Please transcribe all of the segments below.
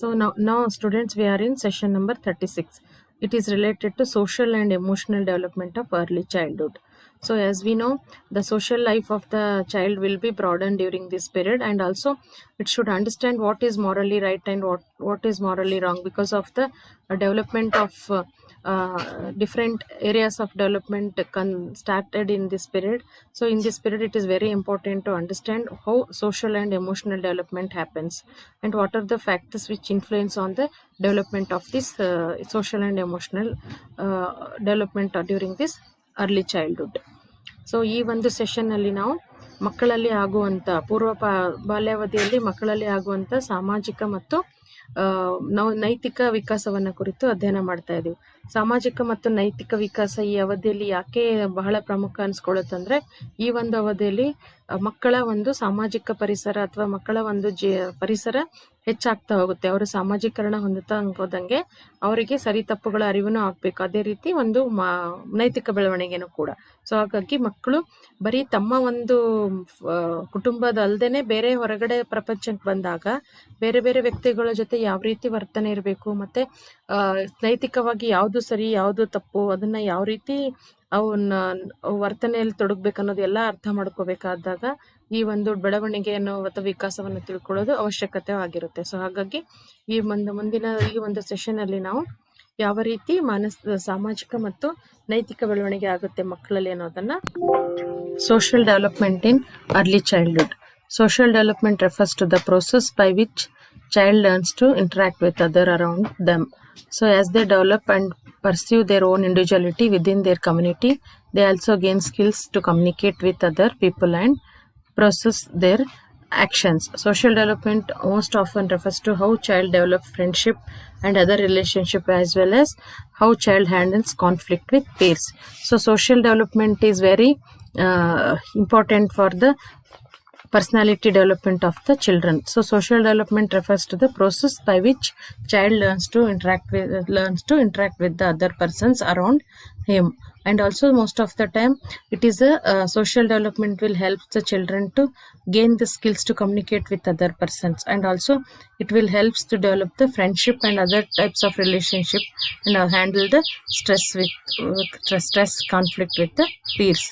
Now students, we are in session number 36. It is related to social and emotional development of early childhood. So as we know, the social life of the child will be broadened during this period, and also it should understand what is morally right and what is morally wrong, because of the development of different areas of development started in this period. So in this period, it is very important to understand how social and emotional development happens, and what are the factors which influence on the development of this social and emotional development during this early childhood. So ಈ ಒಂದು ಸೆಷನ್ನಲ್ಲಿ ನಾವು ಮಕ್ಕಳಲ್ಲಿ ಆಗುವಂಥ ಬಾಲ್ಯಾವಧಿಯಲ್ಲಿ ಮಕ್ಕಳಲ್ಲಿ ಆಗುವಂಥ ಸಾಮಾಜಿಕ ಮತ್ತು ನೈತಿಕ ವಿಕಾಸವನ್ನು ಕುರಿತು ಅಧ್ಯಯನ ಮಾಡ್ತಾ ಇದ್ದೀವಿ. ಸಾಮಾಜಿಕ ಮತ್ತು ನೈತಿಕ ವಿಕಾಸ ಈ ಅವಧಿಯಲ್ಲಿ ಯಾಕೆ ಬಹಳ ಪ್ರಮುಖ ಅನ್ಸ್ಕೊಳ್ಳುತ್ತಂದ್ರೆ, ಈ ಒಂದು ಅವಧಿಯಲ್ಲಿ ಮಕ್ಕಳ ಒಂದು ಸಾಮಾಜಿಕ ಪರಿಸರ ಅಥವಾ ಮಕ್ಕಳ ಒಂದು ಪರಿಸರ ಹೆಚ್ಚಾಗ್ತಾ ಹೋಗುತ್ತೆ. ಅವರು ಸಾಮಾಜೀಕರಣ ಹೊಂದುತ್ತಾ ಹೋದಂಗೆ ಅವರಿಗೆ ಸರಿ ತಪ್ಪುಗಳ ಅರಿವನ್ನು ಆಗ್ಬೇಕು. ಅದೇ ರೀತಿ ಒಂದು ನೈತಿಕ ಬೆಳವಣಿಗೆನೂ ಕೂಡ. ಸೊ ಹಾಗಾಗಿ ಮಕ್ಕಳು ಬರೀ ತಮ್ಮ ಒಂದು ಕುಟುಂಬದ ಅಲ್ದೇನೆ ಬೇರೆ ಹೊರಗಡೆ ಪ್ರಪಂಚಕ್ಕೆ ಬಂದಾಗ ಬೇರೆ ಬೇರೆ ವ್ಯಕ್ತಿಗಳ ಜೊತೆ ಯಾವ ರೀತಿ ವರ್ತನೆ ಇರಬೇಕು, ಮತ್ತೆ ನೈತಿಕವಾಗಿ ಯಾವುದು ಸರಿ ಯಾವುದು ತಪ್ಪು, ಅದನ್ನ ಯಾವ ರೀತಿ ಅವನ್ನ ವರ್ತನೆಯಲ್ಲಿ ತೊಡಗ್ಬೇಕು ಅನ್ನೋದು ಎಲ್ಲ ಅರ್ಥ ಮಾಡ್ಕೋಬೇಕಾದಾಗ ಈ ಒಂದು ಬೆಳವಣಿಗೆಯನ್ನು ಅಥವಾ ವಿಕಾಸವನ್ನು ತಿಳ್ಕೊಳ್ಳೋದು ಅವಶ್ಯಕತೆ ಆಗಿರುತ್ತೆ. ಸೊ ಹಾಗಾಗಿ ಈ ಮುಂದಿನ ಈ ಒಂದು ಸೆಷನ್ ಅಲ್ಲಿ ನಾವು ಯಾವ ರೀತಿ ಸಾಮಾಜಿಕ ಮತ್ತು ನೈತಿಕ ಬೆಳವಣಿಗೆ ಆಗುತ್ತೆ ಮಕ್ಕಳಲ್ಲಿ ಅನ್ನೋದನ್ನ. Social development in early childhood. Social development refers to the process by which child learns to interact with other around them. So as they develop and pursue their own individuality within their community, they also gain skills to communicate with other people and process their actions. Social development most often refers to how child develops friendship and other relationship, as well as how child handles conflict with peers. So social development is very important for the personality development of the children. So social development refers to the process by which child learns to interact with the other persons around him, and also most of the time it is a social development will help the children to gain the skills to communicate with other persons, and also it will helps to develop the friendship and other types of relationship, and handle the stress conflict with the peers.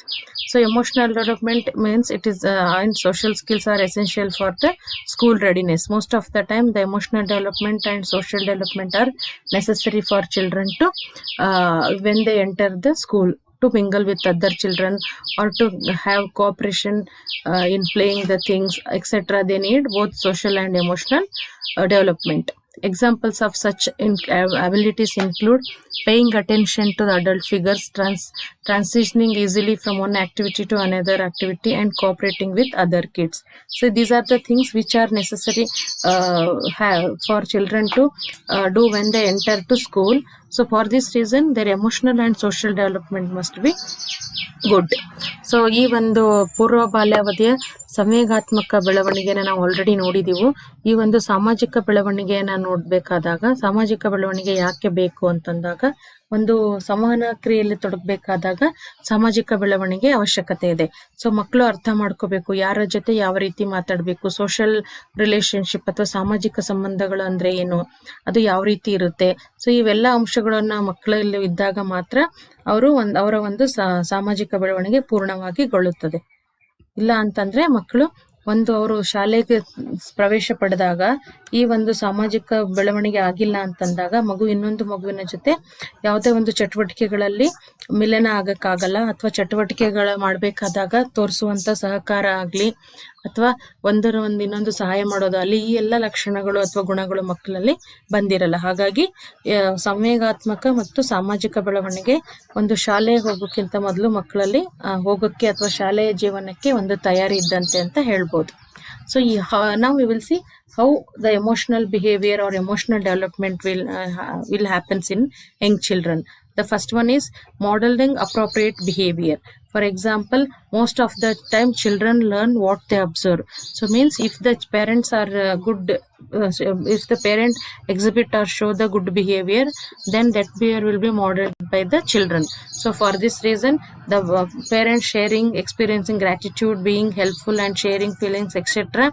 So emotional development means it is and social skills are essential for the school readiness. Most of the time the emotional development and social development are necessary for children to when they enter the school, to mingle with other children or to have cooperation in playing the things, etc. They need both social and emotional development. Examples of such abilities include paying attention to the adult figures, transitioning easily from one activity to another activity, and cooperating with other kids. So these are the things which are necessary for children to do when they enter to school. So for this reason their emotional and social development must be good. So ಈ ಒಂದು ಪೂರ್ವ ಬಾಲ್ಯಾವಧಿಯ ಸಂವೇಗಾತ್ಮಕ ಬೆಳವಣಿಗೆನ ನಾವು already ನೋಡಿದೀವು. ಈ ಒಂದು ಸಾಮಾಜಿಕ ಬೆಳವಣಿಗೆಯನ್ನ ನೋಡ್ಬೇಕಾದಾಗ, ಸಾಮಾಜಿಕ ಬೆಳವಣಿಗೆ ಯಾಕೆ ಬೇಕು ಅಂತಂದಾಗ, ಒಂದು ಸಂವಹನ ಕ್ರಿಯೆಯಲ್ಲಿ ತೊಡಗಬೇಕಾದಾಗ ಸಾಮಾಜಿಕ ಬೆಳವಣಿಗೆ ಅವಶ್ಯಕತೆ ಇದೆ. ಸೊ ಮಕ್ಕಳು ಅರ್ಥ ಮಾಡ್ಕೋಬೇಕು ಯಾರ ಜೊತೆ ಯಾವ ರೀತಿ ಮಾತಾಡಬೇಕು, ಸೋಷಿಯಲ್ ರಿಲೇಶನ್ಶಿಪ್ ಅಥವಾ ಸಾಮಾಜಿಕ ಸಂಬಂಧಗಳು ಅಂದ್ರೆ ಏನು, ಅದು ಯಾವ ರೀತಿ ಇರುತ್ತೆ. ಸೊ ಇವೆಲ್ಲ ಅಂಶಗಳನ್ನ ಮಕ್ಕಳಲ್ಲಿ ಇದ್ದಾಗ ಮಾತ್ರ ಅವರ ಒಂದು ಸಾಮಾಜಿಕ ಬೆಳವಣಿಗೆ ಪೂರ್ಣವಾಗಿಗೊಳ್ಳುತ್ತದೆ. ಇಲ್ಲ ಅಂತಂದ್ರೆ ಮಕ್ಕಳು ಅವರು ಶಾಲೆಗೆ ಪ್ರವೇಶ ಪಡೆದಾಗ ಈ ಒಂದು ಸಾಮಾಜಿಕ ಬೆಳವಣಿಗೆ ಆಗಿಲ್ಲ ಅಂತಂದಾಗ ಇನ್ನೊಂದು ಮಗುವಿನ ಜೊತೆ ಯಾವುದೇ ಒಂದು ಚಟುವಟಿಕೆಗಳಲ್ಲಿ ಮಿಲನ ಆಗಕ್ಕಾಗಲ್ಲ, ಅಥವಾ ಚಟುವಟಿಕೆಗಳ ಮಾಡ್ಬೇಕಾದಾಗ ತೋರಿಸುವಂತ ಸಹಕಾರ ಆಗ್ಲಿ ಅಥವಾ ಇನ್ನೊಂದು ಸಹಾಯ ಮಾಡೋದಾಗ್ಲಿ, ಈ ಎಲ್ಲ ಲಕ್ಷಣಗಳು ಅಥವಾ ಗುಣಗಳು ಮಕ್ಕಳಲ್ಲಿ ಬಂದಿರಲ್ಲ. ಹಾಗಾಗಿ ಸಂವೇಗಾತ್ಮಕ ಮತ್ತು ಸಾಮಾಜಿಕ ಬೆಳವಣಿಗೆ ಒಂದು ಶಾಲೆಗೆ ಹೋಗೋಕ್ಕಿಂತ ಮೊದಲು ಮಕ್ಕಳಲ್ಲಿ ಹೋಗೋಕ್ಕೆ ಅಥವಾ ಶಾಲೆಯ ಜೀವನಕ್ಕೆ ಒಂದು ತಯಾರಿ ಇದ್ದಂತೆ ಅಂತ ಹೇಳ್ಬೋದು. So now we will see how the emotional behavior or emotional development will happens in young children. The first one is modeling appropriate behavior. For example, most of the time children learn what they observe. So means if the parents are good if the parent exhibit or show the good behavior, then that behavior will be modeled by the children. So for this reason, the parents sharing, experiencing gratitude, being helpful and sharing feelings, etc.,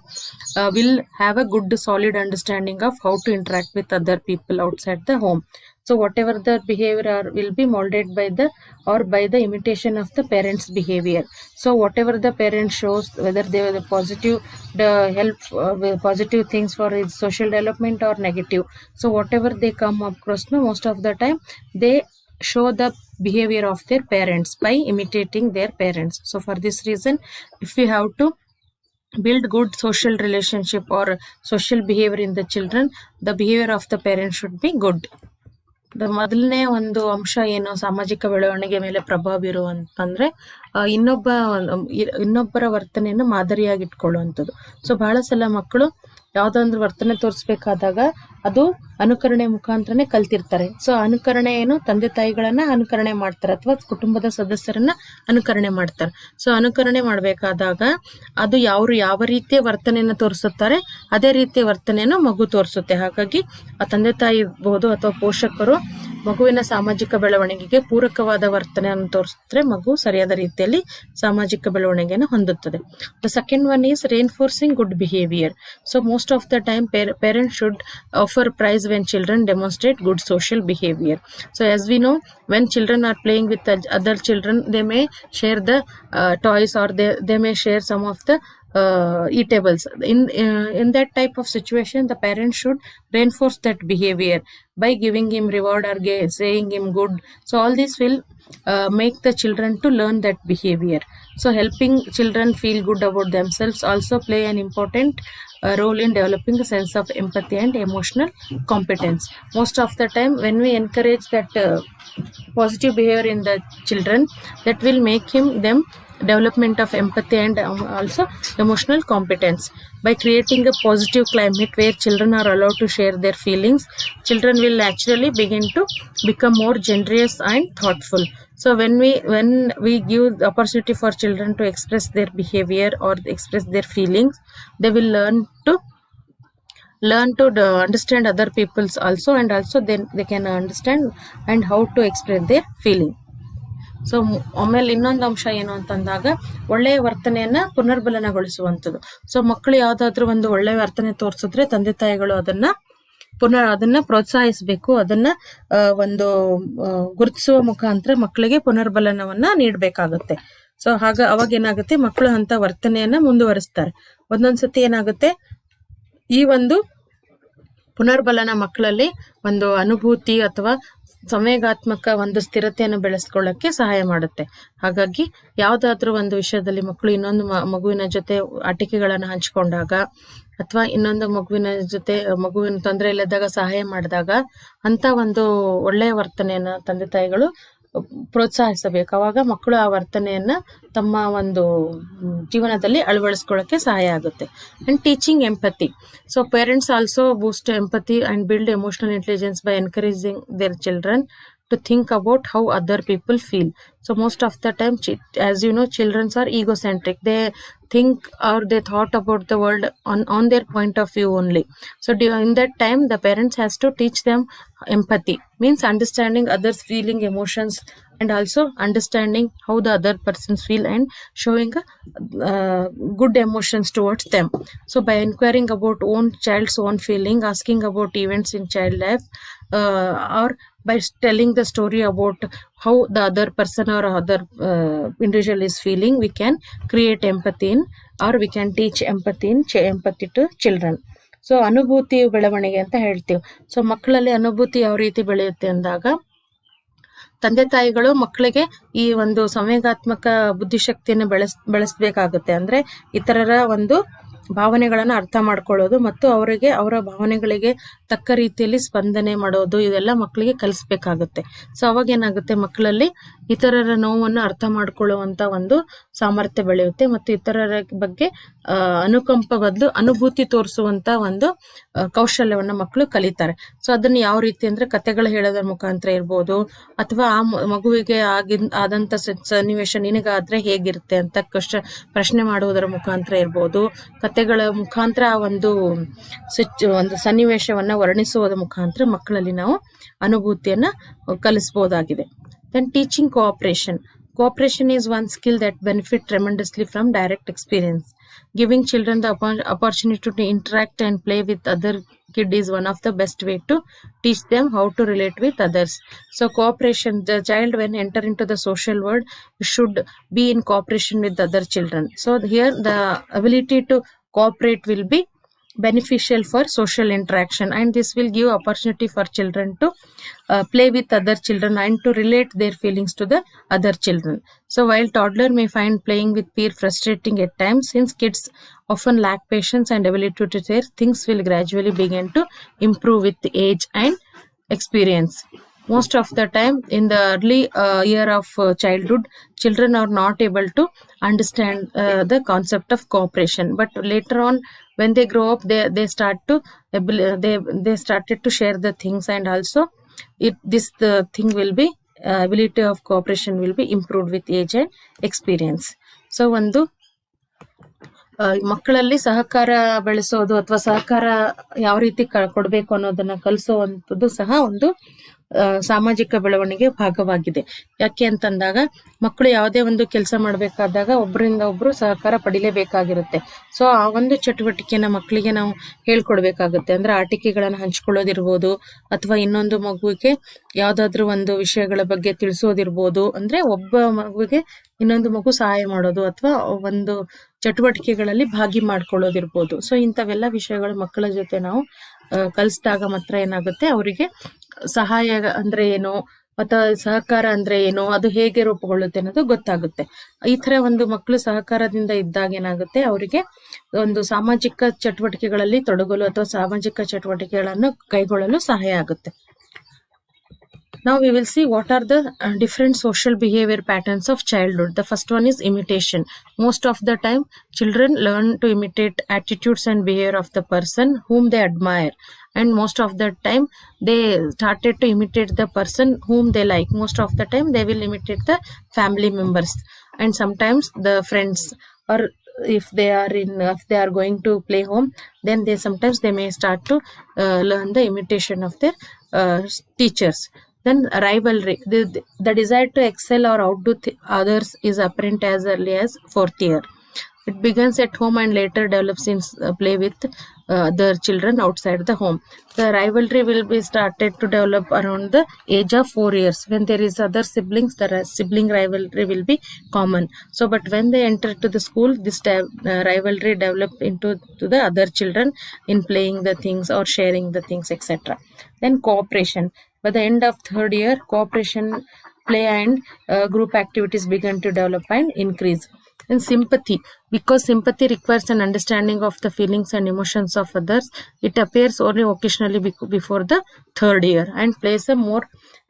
will have a good solid understanding of how to interact with other people outside the home. So whatever the behavior will be molded by the imitation of the parents' behavior. So whatever the parent shows, whether they were the positive, the help positive things for his social development or negative. So whatever they come across, most of the time they show the behavior of their parents by imitating their parents. So for this reason, if we have to build good social relationship or social behavior in the children, the behavior of the parents should be good. ಮೊದಲನೇ ಒಂದು ಅಂಶ ಏನು ಸಾಮಾಜಿಕ ಬೆಳವಣಿಗೆ ಮೇಲೆ ಪ್ರಭಾವ ಬೀರುವಂತಂದ್ರೆ ಇನ್ನೊಬ್ಬರ ವರ್ತನೆಯನ್ನು ಮಾದರಿಯಾಗಿ ಇಟ್ಕೊಳ್ಳುವಂಥದ್ದು. ಸೊ ಬಹಳ ಸಲ ಮಕ್ಕಳು ಯಾವ್ದಾದ್ರು ವರ್ತನೆ ತೋರಿಸ್ಬೇಕಾದಾಗ ಅದು ಅನುಕರಣೆ ಮುಖಾಂತರನೇ ಕಲ್ತಿರ್ತಾರೆ. ಸೊ ಅನುಕರಣೆ ಏನು, ತಂದೆ ತಾಯಿಗಳನ್ನ ಅನುಕರಣೆ ಮಾಡ್ತಾರೆ ಅಥವಾ ಕುಟುಂಬದ ಸದಸ್ಯರನ್ನ ಅನುಕರಣೆ ಮಾಡ್ತಾರೆ. ಸೊ ಅನುಕರಣೆ ಮಾಡ್ಬೇಕಾದಾಗ ಅದು ಯಾವ ರೀತಿಯ ವರ್ತನೆಯನ್ನು ತೋರಿಸುತ್ತಾರೆ ಅದೇ ರೀತಿಯ ವರ್ತನೆಯನ್ನು ಮಗು ತೋರಿಸುತ್ತೆ. ಹಾಗಾಗಿ ಆ ತಂದೆ ತಾಯಿ ಇರ್ಬೋದು ಅಥವಾ ಪೋಷಕರು ಮಗುವಿನ ಸಾಮಾಜಿಕ ಬೆಳವಣಿಗೆಗೆ ಪೂರಕವಾದ ವರ್ತನೆಯನ್ನು ತೋರಿಸಿದ್ರೆ ಮಗು ಸರಿಯಾದ ರೀತಿಯಲ್ಲಿ ಸಾಮಾಜಿಕ ಬೆಳವಣಿಗೆಯನ್ನು ಹೊಂದುತ್ತದೆ. The second one is reinforcing good behavior. So most of the time parents should offer prize when children demonstrate good social behavior. So as we know, when children are playing with other children, they may share the toys or they may share some of the eatables. In that type of situation, the parents should reinforce that behavior by giving him reward or saying him good. So all this will make the children to learn that behavior. So helping children feel good about themselves also play an important role in developing a sense of empathy and emotional competence. Most of the time when we encourage that positive behavior in the children, that will make them development of empathy and also emotional competence. By creating a positive climate where children are allowed to share their feelings, children will naturally begin to become more generous and thoughtful. So when we give the opportunity for children to express their behavior or express their feelings, they will learn to understand other people's also, and also then they can understand and how to express their feeling. So ಆಮೇಲೆ ಇನ್ನೊಂದು ಅಂಶ ಏನು ಅಂತಂದಾಗ ಒಳ್ಳೆಯ ವರ್ತನೆಯನ್ನ ಪುನರ್ಬಲನಗೊಳಿಸುವಂಥದ್ದು. So ಮಕ್ಕಳು ಯಾವ್ದಾದ್ರು ಒಂದು ಒಳ್ಳೆಯ ವರ್ತನೆ ತೋರಿಸಿದ್ರೆ ತಂದೆ ತಾಯಿಗಳು ಅದನ್ನ ಪ್ರೋತ್ಸಾಹಿಸಬೇಕು, ಅದನ್ನ ಒಂದು ಗುರುತಿಸುವ ಮುಖಾಂತರ ಮಕ್ಕಳಿಗೆ ಪುನರ್ಬಲನವನ್ನ ನೀಡಬೇಕಾಗುತ್ತೆ. ಸೊ ಅವಾಗ ಏನಾಗುತ್ತೆ, ಮಕ್ಕಳು ಅಂತ ವರ್ತನೆಯನ್ನ ಮುಂದುವರಿಸ್ತಾರೆ. ಒಂದೊಂದ್ಸತಿ ಏನಾಗುತ್ತೆ, ಈ ಒಂದು ಪುನರ್ಬಲನ ಮಕ್ಕಳಲ್ಲಿ ಒಂದು ಅನುಭೂತಿ ಅಥವಾ ಸಂವೇಗಾತ್ಮಕ ಒಂದು ಸ್ಥಿರತೆಯನ್ನು ಬೆಳೆಸ್ಕೊಳ್ಳಕ್ಕೆ ಸಹಾಯ ಮಾಡುತ್ತೆ. ಹಾಗಾಗಿ ಯಾವ್ದಾದ್ರೂ ಒಂದು ವಿಷಯದಲ್ಲಿ ಮಕ್ಕಳು ಇನ್ನೊಂದು ಮಗುವಿನ ಜೊತೆ ಆಟಿಕೆಗಳನ್ನು ಹಂಚಿಕೊಂಡಾಗ ಅಥವಾ ಇನ್ನೊಂದು ಮಗುವಿನ ತೊಂದರೆ ಇಲ್ಲದಾಗ ಸಹಾಯ ಮಾಡಿದಾಗ ಅಂತ ಒಂದು ಒಳ್ಳೆಯ ವರ್ತನೆಯನ್ನ ತಂದೆ ತಾಯಿಗಳು ಪ್ರೋತ್ಸಾಹಿಸಬೇಕು. ಅವಾಗ ಮಕ್ಕಳು ಆ ವರ್ತನೆಯನ್ನ ತಮ್ಮ ಒಂದು ಜೀವನದಲ್ಲಿ ಅಳವಡಿಸ್ಕೊಳ್ಳಕ್ಕೆ ಸಹಾಯ ಆಗುತ್ತೆ. And teaching empathy. So parents also boost empathy and build emotional intelligence by encouraging their children to think about how other people feel. So most of the time, as you know, children are egocentric. They think or they thought about the world on their point of view only. So in that time, the parents has to teach them empathy, means understanding others' feeling, emotions, and also understanding how the other persons feel and showing good emotions towards them. So by inquiring about child's own feeling, asking about events in child life, or by telling the story about how the other person or other individual is feeling, we can create empathy or we can teach empathy to children. So ಅನುಭೂತಿ ಬೆಳವಣಿಗೆ ಅಂತ ಹೇಳ್ತೀವಿ. So ಮಕ್ಕಳಲ್ಲಿ ಅನುಭೂತಿ ಯಾವ ರೀತಿ ಬೆಳೆಯುತ್ತೆ ಅಂದಾಗ, ತಂದೆ ತಾಯಿಗಳು ಮಕ್ಕಳಿಗೆ ಈ ಒಂದು ಸಂವೇಗಾತ್ಮಕ ಬುದ್ಧಿಶಕ್ತಿಯನ್ನು ಬೆಳೆಸಬೇಕಾಗುತ್ತೆ. ಅಂದ್ರೆ ಇತರರ ಒಂದು ಭಾವನೆಗಳನ್ನ ಅರ್ಥ ಮಾಡ್ಕೊಳ್ಳೋದು ಮತ್ತು ಅವರ ಭಾವನೆಗಳಿಗೆ ತಕ್ಕ ರೀತಿಯಲ್ಲಿ ಸ್ಪಂದನೆ ಮಾಡೋದು, ಇದೆಲ್ಲ ಮಕ್ಕಳಿಗೆ ಕಲಿಸ್ಬೇಕಾಗುತ್ತೆ. ಸೊ ಅವಾಗ ಏನಾಗುತ್ತೆ, ಮಕ್ಕಳಲ್ಲಿ ಇತರರ ನೋವನ್ನು ಅರ್ಥ ಮಾಡ್ಕೊಳ್ಳುವಂತ ಒಂದು ಸಾಮರ್ಥ್ಯ ಬೆಳೆಯುತ್ತೆ ಮತ್ತು ಇತರರ ಬಗ್ಗೆ ಅನುಕಂಪ ಬದಲು ಅನುಭೂತಿ ತೋರಿಸುವಂತ ಒಂದು ಕೌಶಲ್ಯವನ್ನ ಮಕ್ಕಳು ಕಲಿತಾರೆ. ಸೊ ಅದನ್ನ ಯಾವ ರೀತಿ ಅಂದ್ರೆ ಕತೆಗಳು ಹೇಳೋದ್ರ ಮುಖಾಂತರ ಇರ್ಬೋದು, ಅಥವಾ ಆ ಮಗುವಿಗೆ ಆದಂತ ಸನ್ನಿವೇಶ ನಿನಗಾದ್ರೆ ಹೇಗಿರುತ್ತೆ ಅಂತ ಪ್ರಶ್ನೆ ಮಾಡುವುದರ ಮುಖಾಂತರ ಇರ್ಬೋದು, ಕತೆಗಳ ಮುಖಾಂತರ ಒಂದು ಸನ್ನಿವೇಶವನ್ನ ವರ್ಣಿಸುವುದರ ಮುಖಾಂತರ ಮಕ್ಕಳಲ್ಲಿ ನಾವು ಅನುಭೂತಿಯನ್ನ ಕಲಿಸಬಹುದಾಗಿದೆ. Then teaching cooperation. Cooperation is one skill that benefits tremendously from direct experience. Giving children the opportunity to interact and play with other kids is one of the best way to teach them how to relate with others. So cooperation, the child when enter into the social world should be in cooperation with other children. So here the ability to cooperate will be beneficial for social interaction, and this will give opportunity for children to play with other children and to relate their feelings to the other children. So while toddler may find playing with peer frustrating at times, since kids often lack patience and ability to share, things will gradually begin to improve with age and experience. Most of the time in the early year of childhood, children are not able to understand the concept of cooperation, but later on when they grow up, they started to share the things, and also the thing will be ability of cooperation will be improved with age and experience. So ಒಂದು ಮಕ್ಕಳಲ್ಲಿ ಸಹಕಾರ ಬೆಳೆಸೋದು ಅಥವಾ ಸಹಕಾರ ಯಾವ ರೀತಿ ಕೊಡಬೇಕು ಅನ್ನೋದನ್ನ ಕಲಿಸುವಂಥದ್ದು ಸಹ ಒಂದು ಸಾಮಾಜಿಕ ಬೆಳವಣಿಗೆ ಭಾಗವಾಗಿದೆ. ಯಾಕೆ ಅಂತಂದಾಗ ಮಕ್ಕಳು ಯಾವುದೇ ಒಂದು ಕೆಲಸ ಮಾಡಬೇಕಾದಾಗ ಒಬ್ಬರಿಂದ ಒಬ್ರು ಸಹಕಾರ ಪಡಿಲೇಬೇಕಾಗಿರುತ್ತೆ. ಸೊ ಆ ಒಂದು ಚಟುವಟಿಕೆನ ಮಕ್ಕಳಿಗೆ ನಾವು ಹೇಳ್ಕೊಡ್ಬೇಕಾಗುತ್ತೆ. ಅಂದ್ರೆ ಆಟಿಕೆಗಳನ್ನ ಹಂಚ್ಕೊಳ್ಳೋದಿರ್ಬೋದು, ಅಥವಾ ಇನ್ನೊಂದು ಮಗುವಿಗೆ ಯಾವ್ದಾದ್ರು ಒಂದು ವಿಷಯಗಳ ಬಗ್ಗೆ ತಿಳಿಸೋದಿರ್ಬೋದು. ಅಂದ್ರೆ ಒಬ್ಬ ಮಗುವಿಗೆ ಇನ್ನೊಂದು ಮಗು ಸಹಾಯ ಮಾಡೋದು ಅಥವಾ ಒಂದು ಚಟುವಟಿಕೆಗಳಲ್ಲಿ ಭಾಗಿ ಮಾಡ್ಕೊಳ್ಳೋದಿರ್ಬೋದು. ಸೊ ಇಂಥವೆಲ್ಲ ವಿಷಯಗಳು ಮಕ್ಕಳ ಜೊತೆ ನಾವು ಕಲಿಸಿದಾಗ ಮಾತ್ರ ಏನಾಗುತ್ತೆ, ಅವರಿಗೆ ಸಹಾಯ ಅಂದ್ರೆ ಏನು ಅಥವಾ ಸಹಕಾರ ಅಂದ್ರೆ ಏನು, ಅದು ಹೇಗೆ ರೂಪುಗೊಳ್ಳುತ್ತೆ ಅನ್ನೋದು ಗೊತ್ತಾಗುತ್ತೆ. ಈ ತರ ಒಂದು ಮಕ್ಕಳು ಸಹಕಾರದಿಂದ ಇದ್ದಾಗ ಏನಾಗುತ್ತೆ, ಅವರಿಗೆ ಒಂದು ಸಾಮಾಜಿಕ ಚಟುವಟಿಕೆಗಳಲ್ಲಿ ತೊಡಗಲು ಅಥವಾ ಸಾಮಾಜಿಕ ಚಟುವಟಿಕೆಗಳನ್ನು ಕೈಗೊಳ್ಳಲು ಸಹಾಯ ಆಗುತ್ತೆ. Now we will see what are the different social behavior patterns of childhood. The first one is imitation. Most of the time children learn to imitate attitudes and behavior of the person whom they admire, and most of the time they started to imitate the person whom they like. Most of the time they will imitate the family members, and sometimes the friends, or if they are going to play home, then sometimes they may start to learn the imitation of their teachers. Then rivalry, the desire to excel or outdo others is apparent as early as 4th year. It begins at home and later develops in play with other children outside the home. The rivalry will be started to develop around the age of 4 years. When there is other siblings, the sibling rivalry will be common. So but when they enter to the school, this rivalry develop into the other children in playing the things or sharing the things, etc. Then cooperation. By the end of 3rd year, cooperation, play and group activities begin to develop and increase. And sympathy, because sympathy requires an understanding of the feelings and emotions of others, it appears only occasionally before the 3rd year and plays a more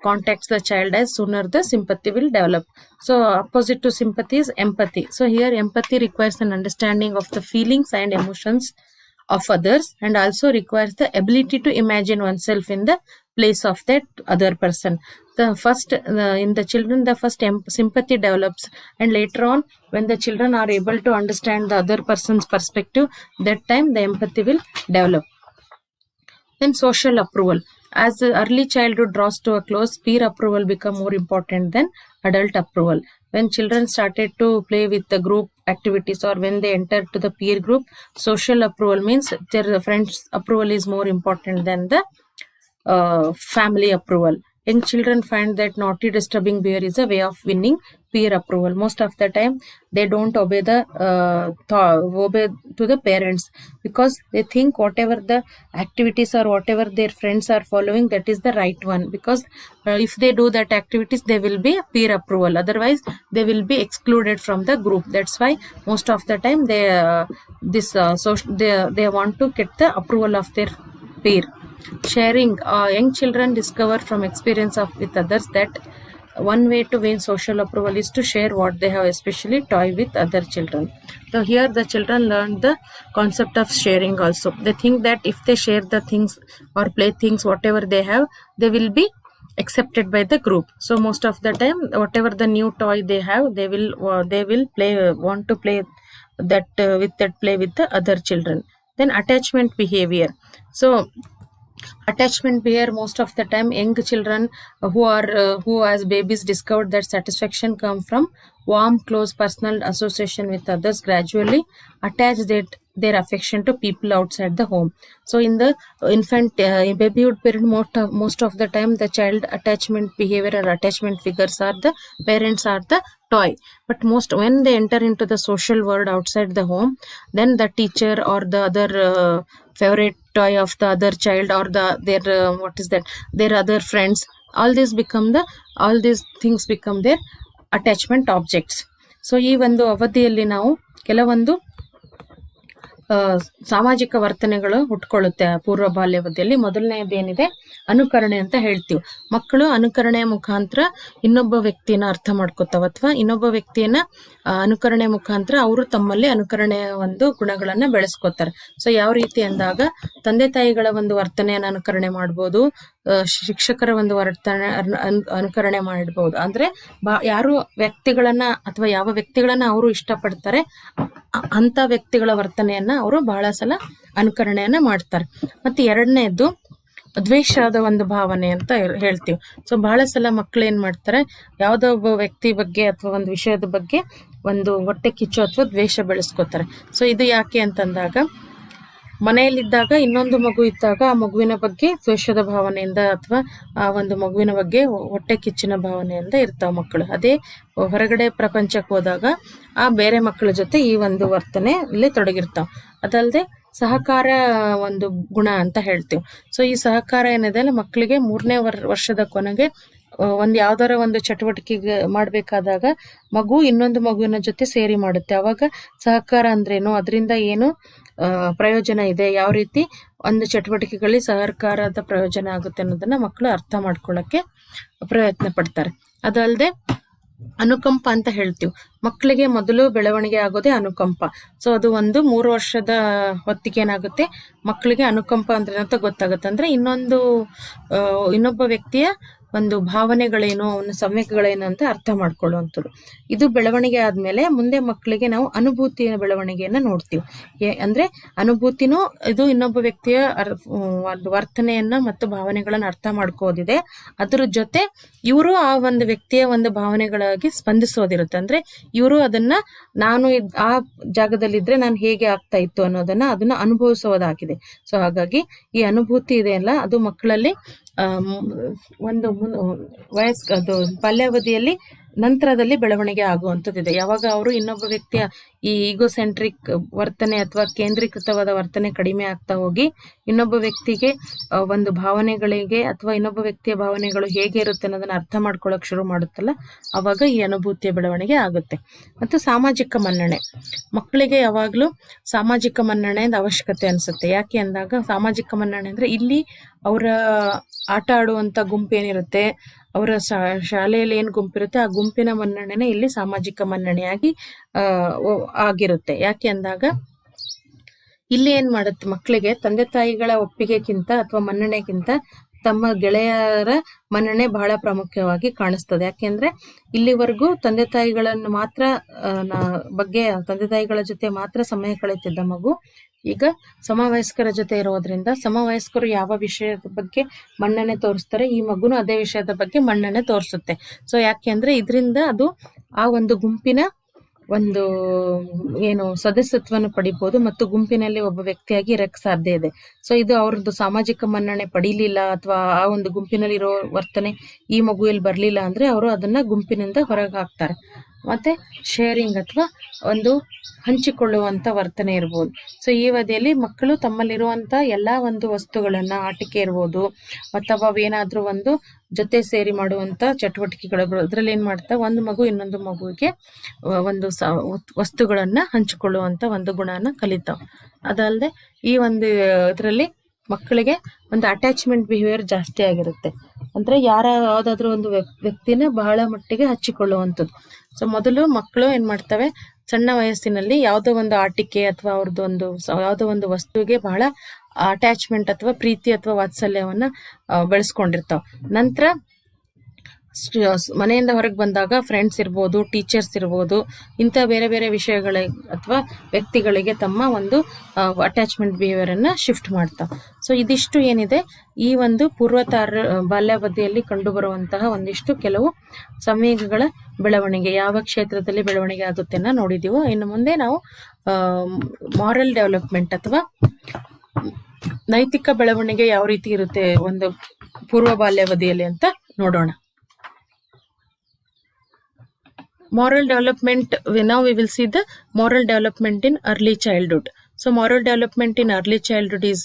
contacts the child as sooner the sympathy will develop. So opposite to sympathy is empathy. So here empathy requires an understanding of the feelings and emotions of others, and also requires the ability to imagine oneself in the place of that other person. The first in the children, the first sympathy develops, and later on when the children are able to understand the other person's perspective, that time the empathy will develop. Then social approval. As the early childhood draws to a close, peer approval become more important than adult approval. When children started to play with the group activities, or when they enter to the peer group, social approval means their friends' approval is more important than the family approval. Young children find that naughty, disturbing behavior is a way of winning peer approval. Most of the time they don't obey to the parents, because they think whatever the activities or whatever their friends are following, that is the right one, because if they do that activities, they will be peer approval, otherwise they will be excluded from the group. That's why most of the time they want to get the approval of their peer. Sharing, young children discover from experience with others that one way to win social approval is to share what they have, especially toy with other children. So here the children learn the concept of sharing also. They think that if they share the things or play things whatever they have, they will be accepted by the group. So most of the time whatever the new toy they have, they will play, want to play that with that play with the other children. Then attachment behavior. So attachment behavior, most of the time young children who as babies discovered that satisfaction come from warm close personal association with others, gradually attach their affection to people outside the home. So in the infant babyhood period, most of the time the child attachment behavior or attachment figures are the parents, are the toy. But most when they enter into the social world outside the home, then the teacher or the other favorite toy of the other child or their other friends, all these things become their attachment objects. So ಈ ಒಂದು ಅವಧಿಯಲ್ಲಿ ನಾವು ಕೆಲವೊಂದು ಸಾಮಾಜಿಕ ವರ್ತನೆಗಳು ಹುಟ್ಕೊಳ್ಳುತ್ತೆ ಪೂರ್ವ ಬಾಲ್ಯಾವಧಿಯಲ್ಲಿ. ಮೊದಲನೇದೇನಿದೆ, ಅನುಕರಣೆ ಅಂತ ಹೇಳ್ತೀವಿ. ಮಕ್ಕಳು ಅನುಕರಣೆಯ ಮುಖಾಂತರ ಇನ್ನೊಬ್ಬ ವ್ಯಕ್ತಿಯನ್ನ ಅರ್ಥ ಮಾಡ್ಕೋತಾವ, ಅಥವಾ ಇನ್ನೊಬ್ಬ ವ್ಯಕ್ತಿಯನ್ನ ಅನುಕರಣೆ ಮುಖಾಂತರ ಅವರು ತಮ್ಮಲ್ಲಿ ಅನುಕರಣೆಯ ಒಂದು ಗುಣಗಳನ್ನ ಬೆಳೆಸ್ಕೋತಾರೆ. ಸೊ ಯಾವ ರೀತಿ ಅಂದಾಗ, ತಂದೆ ತಾಯಿಗಳ ಒಂದು ವರ್ತನೆಯನ್ನ ಅನುಕರಣೆ ಮಾಡ್ಬೋದು, ಶಿಕ್ಷಕರ ಒಂದು ವರ್ತನೆ ಅನುಕರಣೆ ಮಾಡಬಹುದು. ಅಂದ್ರೆ ಯಾರು ವ್ಯಕ್ತಿಗಳನ್ನ ಅಥವಾ ಯಾವ ವ್ಯಕ್ತಿಗಳನ್ನ ಅವರು ಇಷ್ಟಪಡ್ತಾರೆ ಅಂತ ವ್ಯಕ್ತಿಗಳ ವರ್ತನೆಯನ್ನ ಅವರು ಬಹಳ ಸಲ ಅನುಕರಣೆಯನ್ನ ಮಾಡ್ತಾರೆ. ಮತ್ತೆ ಎರಡನೇದ್ದು ದ್ವೇಷದ ಒಂದು ಭಾವನೆ ಅಂತ ಹೇಳ್ತೀವಿ. ಸೊ ಬಹಳ ಸಲ ಮಕ್ಳು ಏನ್ ಮಾಡ್ತಾರೆ, ಯಾವ್ದೋ ಒಬ್ಬ ವ್ಯಕ್ತಿ ಬಗ್ಗೆ ಅಥವಾ ಒಂದು ವಿಷಯದ ಬಗ್ಗೆ ಒಂದು ಹೊಟ್ಟೆ ಕಿಚ್ಚು ಅಥವಾ ದ್ವೇಷ ಬೆಳೆಸ್ಕೋತಾರೆ. ಸೊ ಇದು ಯಾಕೆ ಅಂತಂದಾಗ, ಮನೆಯಲ್ಲಿದ್ದಾಗ ಇನ್ನೊಂದು ಮಗು ಇದ್ದಾಗ ಆ ಮಗುವಿನ ಬಗ್ಗೆ ದ್ವೇಷದ ಭಾವನೆಯಿಂದ ಅಥವಾ ಆ ಒಂದು ಮಗುವಿನ ಬಗ್ಗೆ ಹೊಟ್ಟೆ ಕಿಚ್ಚಿನ ಭಾವನೆಯಿಂದ ಇರ್ತಾವ ಮಕ್ಕಳು. ಅದೇ ಹೊರಗಡೆ ಪ್ರಪಂಚಕ್ಕೆ ಹೋದಾಗ ಆ ಬೇರೆ ಮಕ್ಕಳ ಜೊತೆ ಈ ಒಂದು ವರ್ತನೆ ಇಲ್ಲಿ ತೊಡಗಿರ್ತಾವ. ಅದಲ್ಲದೆ ಸಹಕಾರ ಒಂದು ಗುಣ ಅಂತ ಹೇಳ್ತೀವಿ. ಸೊ ಈ ಸಹಕಾರ ಏನಿದೆ ಅಲ್ಲ, ಮಕ್ಕಳಿಗೆ 3ನೇ ವರ್ಷದ ಕೊನೆಗೆ ಯಾವ್ದಾರ ಒಂದು ಚಟುವಟಿಕೆಗೆ ಮಾಡ್ಬೇಕಾದಾಗ ಮಗು ಇನ್ನೊಂದು ಮಗುವಿನ ಜೊತೆ ಸೇರಿ ಮಾಡುತ್ತೆ. ಅವಾಗ ಸಹಕಾರ ಅಂದ್ರೇನು, ಅದರಿಂದ ಏನು ಪ್ರಯೋಜನ ಇದೆ, ಯಾವ ರೀತಿ ಒಂದು ಚಟುವಟಿಕೆಗಳಲ್ಲಿ ಸಹಕಾರದ ಪ್ರಯೋಜನ ಆಗುತ್ತೆ ಅನ್ನೋದನ್ನ ಮಕ್ಕಳು ಅರ್ಥ ಮಾಡ್ಕೊಳ್ಳಕ್ಕೆ ಪ್ರಯತ್ನ ಪಡ್ತಾರೆ. ಅದಲ್ಲದೆ ಅನುಕಂಪ ಅಂತ ಹೇಳ್ತೀವಿ. ಮಕ್ಕಳಿಗೆ ಮೊದಲು ಬೆಳವಣಿಗೆ ಆಗೋದೇ ಅನುಕಂಪ. ಸೊ ಅದು ಒಂದು 3 ವರ್ಷದ ಹೊತ್ತಿಗೆ ಏನಾಗುತ್ತೆ, ಮಕ್ಕಳಿಗೆ ಅನುಕಂಪ ಅಂದ್ರೆ ಅಂತ ಗೊತ್ತಾಗುತ್ತೆ. ಅಂದ್ರೆ ಇನ್ನೊಬ್ಬ ವ್ಯಕ್ತಿಯ ಒಂದು ಭಾವನೆಗಳೇನು, ಅವನ ಸಂವೇಗಗಳೇನು ಅಂತ ಅರ್ಥ ಮಾಡ್ಕೊಳ್ಳುವಂಥದ್ದು. ಇದು ಬೆಳವಣಿಗೆ ಆದ್ಮೇಲೆ ಮುಂದೆ ಮಕ್ಕಳಿಗೆ ನಾವು ಅನುಭೂತಿಯ ಬೆಳವಣಿಗೆಯನ್ನ ನೋಡ್ತೀವಿ. ಅಂದ್ರೆ ಅನುಭೂತಿನೂ ಇದು ಇನ್ನೊಬ್ಬ ವ್ಯಕ್ತಿಯ ವರ್ತನೆಯನ್ನ ಮತ್ತು ಭಾವನೆಗಳನ್ನ ಅರ್ಥ ಮಾಡ್ಕೋದಿದೆ. ಅದ್ರ ಜೊತೆ ಇವರು ಆ ಒಂದು ವ್ಯಕ್ತಿಯ ಒಂದು ಭಾವನೆಗಳಾಗಿ ಸ್ಪಂದಿಸೋದಿರುತ್ತೆ. ಅಂದ್ರೆ ಇವರು ಅದನ್ನ ನಾನು ಆ ಜಾಗದಲ್ಲಿದ್ರೆ ನಾನು ಹೇಗೆ ಆಗ್ತಾ ಇತ್ತು ಅದನ್ನ ಅನುಭವಿಸೋದಾಗಿದೆ. ಸೊ ಹಾಗಾಗಿ ಈ ಅನುಭೂತಿ ಇದೆಯಲ್ಲ, ಅದು ಮಕ್ಕಳಲ್ಲಿ ಒಂದು ಅದು ಬಾಲ್ಯಾವಧಿಯಲ್ಲಿ ನಂತರದಲ್ಲಿ ಬೆಳವಣಿಗೆ ಆಗುವಂಥದ್ದಿದೆ. ಯಾವಾಗ ಅವರು ಇನ್ನೊಬ್ಬ ವ್ಯಕ್ತಿಯ ಈ ಈಗೋಸೆಂಟ್ರಿಕ್ ವರ್ತನೆ ಅಥವಾ ಕೇಂದ್ರೀಕೃತವಾದ ವರ್ತನೆ ಕಡಿಮೆ ಆಗ್ತಾ ಹೋಗಿ ಇನ್ನೊಬ್ಬ ವ್ಯಕ್ತಿಗೆ ಒಂದು ಭಾವನೆಗಳಿಗೆ ಅಥವಾ ಇನ್ನೊಬ್ಬ ವ್ಯಕ್ತಿಯ ಭಾವನೆಗಳು ಹೇಗೆ ಇರುತ್ತೆ ಅನ್ನೋದನ್ನ ಅರ್ಥ ಮಾಡ್ಕೊಳಕ್ ಶುರು ಮಾಡುತ್ತಲ್ಲ, ಅವಾಗ ಈ ಅನುಭೂತಿಯ ಬೆಳವಣಿಗೆ ಆಗುತ್ತೆ. ಮತ್ತು ಸಾಮಾಜಿಕ ಮನ್ನಣೆ, ಮಕ್ಕಳಿಗೆ ಯಾವಾಗ್ಲೂ ಸಾಮಾಜಿಕ ಮನ್ನಣೆ ಅವಶ್ಯಕತೆ ಅನ್ಸುತ್ತೆ. ಯಾಕೆ ಅಂದಾಗ, ಸಾಮಾಜಿಕ ಮನ್ನಣೆ ಅಂದ್ರೆ ಇಲ್ಲಿ ಅವರ ಆಟ ಆಡುವಂತ ಗುಂಪೇನಿರುತ್ತೆ, ಅವರ ಶಾಲೆಯಲ್ಲಿ ಏನ್ ಗುಂಪಿರುತ್ತೆ, ಆ ಗುಂಪಿನ ಮನ್ನಣೆನೇ ಇಲ್ಲಿ ಸಾಮಾಜಿಕ ಮನ್ನಣೆಯಾಗಿ ಆಗಿರುತ್ತೆ. ಯಾಕೆ ಅಂದಾಗ, ಇಲ್ಲಿ ಏನ್ ಮಾಡುತ್ತೆ, ಮಕ್ಕಳಿಗೆ ತಂದೆ ತಾಯಿಗಳ ಒಪ್ಪಿಗೆಗಿಂತ ಅಥವಾ ಮನ್ನಣೆಗಿಂತ ತಮ್ಮ ಗೆಳೆಯರ ಮನ್ನಣೆ ಬಹಳ ಪ್ರಾಮುಖ್ಯವಾಗಿ ಕಾಣಿಸ್ತದೆ. ಯಾಕೆಂದ್ರೆ ಇಲ್ಲಿವರೆಗೂ ತಂದೆ ತಾಯಿಗಳ ಜೊತೆ ಮಾತ್ರ ಸಮಯ ಕಳೆಯುತ್ತಿದ್ದ ಮಗು ಈಗ ಸಮವಯಸ್ಕರ ಜೊತೆ ಇರೋದ್ರಿಂದ, ಸಮವಯಸ್ಕರು ಯಾವ ವಿಷಯದ ಬಗ್ಗೆ ಮನ್ನಣೆ ತೋರಿಸ್ತಾರೆ, ಈ ಮಗುನು ಅದೇ ವಿಷಯದ ಬಗ್ಗೆ ಮನ್ನಣೆ ತೋರಿಸುತ್ತೆ. ಸೊ ಯಾಕೆ ಅಂದ್ರೆ ಇದರಿಂದ ಅದು ಆ ಒಂದು ಗುಂಪಿನ ಒಂದು ಸದಸ್ಯತ್ವವನ್ನು ಪಡಿಬಹುದು ಮತ್ತು ಗುಂಪಿನಲ್ಲಿ ಒಬ್ಬ ವ್ಯಕ್ತಿಯಾಗಿ ಇರಕ್ ಸಾಧ್ಯ ಇದೆ. ಸೊ ಇದು ಅವ್ರದ್ದು ಸಾಮಾಜಿಕ ಮನ್ನಣೆ ಪಡೀಲಿಲ್ಲ ಅಥವಾ ಆ ಒಂದು ಗುಂಪಿನಲ್ಲಿ ಇರೋ ವರ್ತನೆ ಈ ಮಗುವಿನಲ್ಲಿ ಬರ್ಲಿಲ್ಲ ಅಂದ್ರೆ ಅವರು ಅದನ್ನ ಗುಂಪಿನಿಂದ ಹೊರಗೆ ಹಾಕ್ತಾರೆ. ಮತ್ತೆ ಶೇರಿಂಗ್ ಅಥವಾ ಒಂದು ಹಂಚಿಕೊಳ್ಳುವಂತ ವರ್ತನೆ ಇರ್ಬೋದು. ಸೊ ಈ ಅವಧಿಯಲ್ಲಿ ಮಕ್ಕಳು ತಮ್ಮಲ್ಲಿರುವಂತ ಎಲ್ಲಾ ಒಂದು ವಸ್ತುಗಳನ್ನ, ಆಟಿಕೆ ಇರ್ಬೋದು ಅಥವಾ ಏನಾದ್ರೂ ಒಂದು ಜೊತೆ ಸೇರಿ ಮಾಡುವಂತ ಚಟುವಟಿಕೆಗಳು, ಅದ್ರಲ್ಲಿ ಏನ್ ಮಾಡ್ತಾ ಒಂದು ಮಗು ಇನ್ನೊಂದು ಮಗುವಿಗೆ ಒಂದು ವಸ್ತುಗಳನ್ನ ಹಂಚಿಕೊಳ್ಳುವಂತ ಒಂದು ಗುಣನ ಕಲಿತಾವ. ಅದಲ್ಲದೆ ಈ ಒಂದು ಇದರಲ್ಲಿ ಮಕ್ಕಳಿಗೆ ಒಂದು ಅಟ್ಯಾಚ್ಮೆಂಟ್ ಬಿಹೇವಿಯರ್ ಜಾಸ್ತಿ ಆಗಿರುತ್ತೆ. ಅಂದರೆ ಯಾವುದಾದ್ರೂ ಒಂದು ವ್ಯಕ್ತಿನ ಬಹಳ ಮಟ್ಟಿಗೆ ಹಚ್ಚಿಕೊಳ್ಳುವಂಥದ್ದು. ಸೊ ಮೊದಲು ಮಕ್ಕಳು ಏನು ಮಾಡ್ತವೆ, ಸಣ್ಣ ವಯಸ್ಸಿನಲ್ಲಿ ಯಾವುದೋ ಒಂದು ಆಟಿಕೆ ಅಥವಾ ಅವ್ರದ್ದು ಯಾವುದೋ ಒಂದು ವಸ್ತುವಿಗೆ ಬಹಳ ಅಟ್ಯಾಚ್ಮೆಂಟ್ ಅಥವಾ ಪ್ರೀತಿ ಅಥವಾ ವಾತ್ಸಲ್ಯವನ್ನ ಬೆಳೆಸ್ಕೊಂಡಿರ್ತಾವ. ನಂತರ ಮನೆಯಿಂದ ಹೊರಗೆ ಬಂದಾಗ ಫ್ರೆಂಡ್ಸ್ ಇರ್ಬೋದು, ಟೀಚರ್ಸ್ ಇರ್ಬೋದು, ಇಂಥ ಬೇರೆ ಬೇರೆ ವಿಷಯಗಳ ಅಥವಾ ವ್ಯಕ್ತಿಗಳಿಗೆ ತಮ್ಮ ಒಂದು ಅಟ್ಯಾಚ್ಮೆಂಟ್ ಬಿಹೇವಿಯರನ್ನು ಶಿಫ್ಟ್ ಮಾಡ್ತಾವೆ. ಸೊ ಇದಿಷ್ಟು ಏನಿದೆ ಈ ಒಂದು ಬಾಲ್ಯಾವಧಿಯಲ್ಲಿ ಕಂಡುಬರುವಂತಹ ಒಂದಿಷ್ಟು ಕೆಲವು ಸಂವೇಗಗಳ ಬೆಳವಣಿಗೆ ಯಾವ ಕ್ಷೇತ್ರದಲ್ಲಿ ಬೆಳವಣಿಗೆ ಆಗುತ್ತೆ ಅನ್ನೋ ನೋಡಿದೀವೋ. ಇನ್ನು ಮುಂದೆ ನಾವು ಮಾರಲ್ ಡೆವಲಪ್ಮೆಂಟ್ ಅಥವಾ ನೈತಿಕ ಬೆಳವಣಿಗೆ ಯಾವ ರೀತಿ ಇರುತ್ತೆ ಒಂದು ಪೂರ್ವ ಬಾಲ್ಯಾವಧಿಯಲ್ಲಿ ಅಂತ ನೋಡೋಣ. Moral development, now we will see the moral development in early childhood. So moral development in early childhood is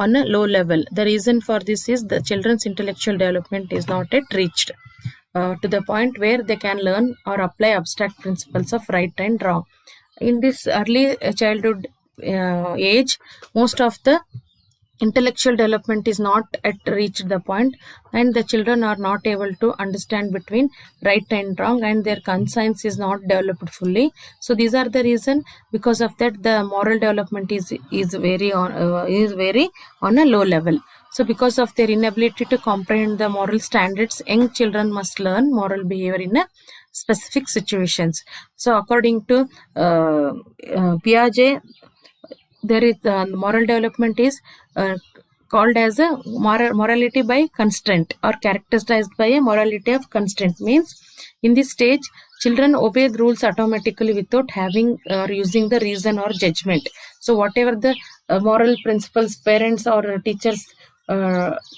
on a low level. The reason for this is the children's intellectual development is not yet reached to the point where they can learn or apply abstract principles of right and wrong. In this early childhood age, most of the intellectual development is not at reached the point, and the children are not able to understand between right and wrong, and their conscience is not developed fully. So these are the reason. Because of that, the moral development is very on a low level. So because of their inability to comprehend the moral standards, young children must learn moral behavior in a specific situations. So according to Piaget, there is moral development is called as a morality by constraint, or characterized by a morality of constraint. Means in this stage, children obey the rules automatically without having or using the reason or judgment. So whatever the moral principles parents or teachers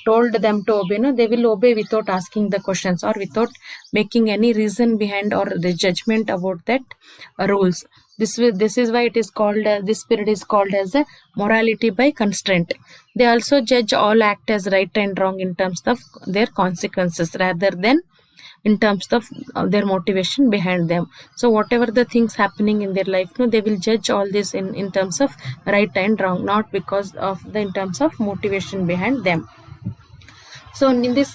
told them to obey, they will obey without asking the questions or without making any reason behind or the judgment about that rules. This is why it is called, this period is called as a morality by constraint. They also judge all act as right and wrong in terms of their consequences rather than in terms of their motivation behind them. So whatever the things happening in their life, they will judge all this in terms of right and wrong, not because of in terms of motivation behind them. So in this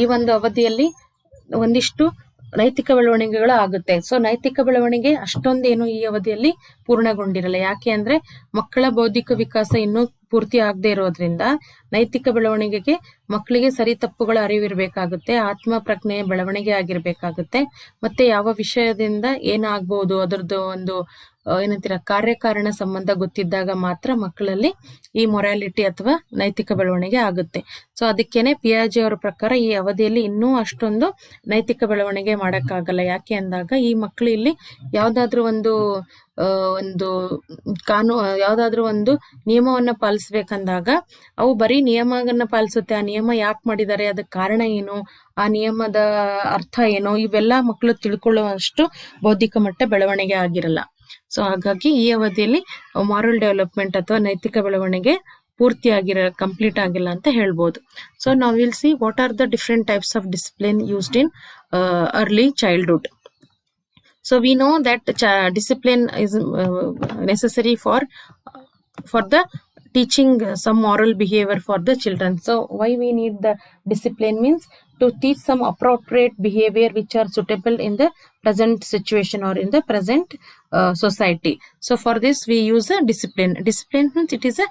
ಈ ಒಂದು ಅವಧಿಯಲ್ಲಿ ಒಂದಿಷ್ಟು ನೈತಿಕ ಬೆಳವಣಿಗೆಗಳು ಆಗುತ್ತೆ. So ನೈತಿಕ ಬೆಳವಣಿಗೆ ಅಷ್ಟೊಂದೇನು ಈ ಅವಧಿಯಲ್ಲಿ ಪೂರ್ಣಗೊಂಡಿರಲ್ಲ. ಯಾಕೆ ಅಂದ್ರೆ ಮಕ್ಕಳ ಬೌದ್ಧಿಕ ವಿಕಾಸ ಇನ್ನೂ ಪೂರ್ತಿ ಆಗದೆ ಇರೋದ್ರಿಂದ ನೈತಿಕ ಬೆಳವಣಿಗೆಗೆ ಮಕ್ಕಳಿಗೆ ಸರಿ ತಪ್ಪುಗಳ ಅರಿವಿರ್ಬೇಕಾಗುತ್ತೆ, ಆತ್ಮ ಪ್ರಜ್ಞೆಯ ಬೆಳವಣಿಗೆ ಆಗಿರ್ಬೇಕಾಗುತ್ತೆ, ಮತ್ತೆ ಯಾವ ವಿಷಯದಿಂದ ಏನಾಗ್ಬಹುದು ಅದರದ್ದು ಒಂದು ಏನಂತೀರ ಕಾರ್ಯಕಾರಣ ಸಂಬಂಧ ಗೊತ್ತಿದ್ದಾಗ ಮಾತ್ರ ಮಕ್ಕಳಲ್ಲಿ ಈ ಮೊರಾಲಿಟಿ ಅಥವಾ ನೈತಿಕ ಬೆಳವಣಿಗೆ ಆಗುತ್ತೆ. ಸೊ ಅದಕ್ಕೇನೆ ಪಿಯಾಜೆ ಅವರ ಪ್ರಕಾರ ಈ ಅವಧಿಯಲ್ಲಿ ಇನ್ನೂ ಅಷ್ಟೊಂದು ನೈತಿಕ ಬೆಳವಣಿಗೆ ಮಾಡಕ್ಕಾಗಲ್ಲ. ಯಾಕೆ ಅಂದಾಗ ಈ ಮಕ್ಕಳು ಇಲ್ಲಿ ಯಾವ್ದಾದ್ರು ಒಂದು ಯಾವ್ದಾದ್ರು ಒಂದು ನಿಯಮವನ್ನ ಪಾಲಿಸ್ಬೇಕಂದಾಗ ಅವು ಬರೀ ನಿಯಮವನ್ನ ಪಾಲಿಸುತ್ತೆ. ಆ ನಿಯಮ ಯಾಕೆ ಮಾಡಿದ್ದಾರೆ, ಅದಕ್ಕೆ ಕಾರಣ ಏನು, ಆ ನಿಯಮದ ಅರ್ಥ ಏನು, ಇವೆಲ್ಲ ಮಕ್ಕಳು ತಿಳ್ಕೊಳ್ಳುವಷ್ಟು ಬೌದ್ಧಿಕ ಮಟ್ಟ ಬೆಳವಣಿಗೆ ಆಗಿರಲ್ಲ. ಸೊ ಹಾಗಾಗಿ ಈ ಅವಧಿಯಲ್ಲಿ ಮಾರಲ್ ಡೆವಲಪ್ಮೆಂಟ್ ಅಥವಾ ನೈತಿಕ ಬೆಳವಣಿಗೆ ಕಂಪ್ಲೀಟ್ ಆಗಿಲ್ಲ ಅಂತ ಹೇಳ್ಬೋದು. ಸೊ ನಾವು will see what are the different types of discipline used in early childhood. So we know that discipline is necessary for the teaching some moral behavior for the children. So why we need the discipline means to teach some appropriate behavior which are suitable in the present situation or in the present society. So for this we use a discipline. Discipline means it is a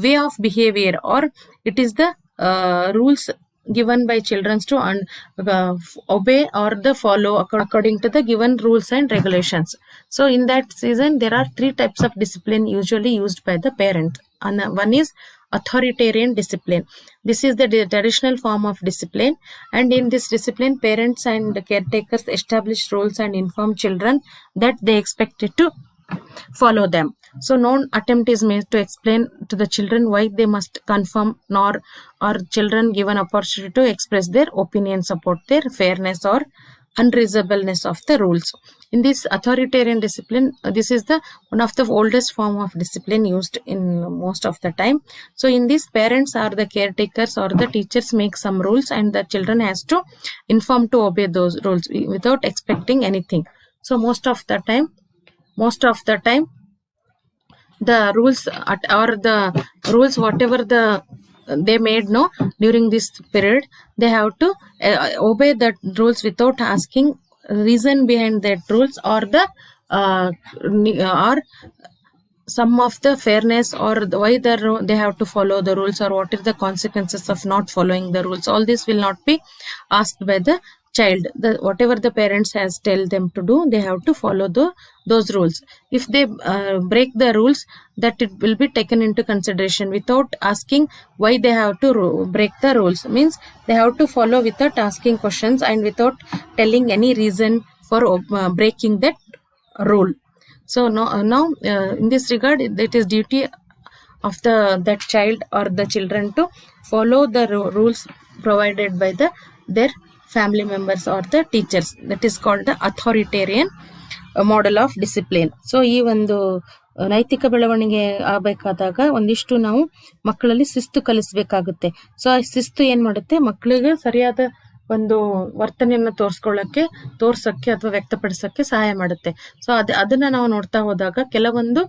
way of behavior, or it is the rules given by children to obey or the follow according to the given rules and regulations. So in that season there are 3 types of discipline usually used by the parents. And one is authoritarian discipline. This is the traditional form of discipline, and in this discipline parents and caretakers establish rules and inform children that they expected to follow them. So no attempt is made to explain to the children why they must conform, nor are children given opportunity to express their opinions about their fairness or unreasonableness of the rules. In this authoritarian discipline, this is the one of the oldest form of discipline used in most of the time. So in this, parents or the caretakers or the teachers make some rules, and the children has to inform to obey those rules without expecting anything. So most of the time the rules or the rules whatever the they made no during this period, they have to obey the rules without asking reason behind that rules, or the or some of the fairness, or why they have to follow the rules, or what are the consequences of not following the rules. All this will not be asked by the child. Whatever the parents has tell them to do, they have to follow those rules. If they break the rules, that it will be taken into consideration without asking why they have to break the rules. Means they have to follow without asking questions and without telling any reason for breaking that rule. So now in this regard, it is duty of that child or the children to follow the rules provided by their family members or the teachers. That is called the authoritarian model of discipline. So ಈ ಒಂದು ನೈತಿಕ ಬೆಳವಣಿಗೆ ಆಗಬೇಕಾದಾಗ ಒಂದಿಷ್ಟು ನಾವು ಮಕ್ಕಳಲ್ಲಿ ಶಿಸ್ತು ಕಲಿಸ್ಬೇಕಾಗುತ್ತೆ. So ಆ ಶಿಸ್ತು ಏನ್ ಮಾಡುತ್ತೆ, ಮಕ್ಕಳಿಗೆ ಸರಿಯಾದ ಒಂದು ವರ್ತನೆಯನ್ನ ತೋರ್ಸಕ್ಕೆ ಅಥವಾ ವ್ಯಕ್ತಪಡಿಸಕ್ಕೆ ಸಹಾಯ ಮಾಡುತ್ತೆ. ಸೊ ಅದನ್ನ ನಾವು ನೋಡ್ತಾ ಹೋದಾಗ ಕೆಲವೊಂದು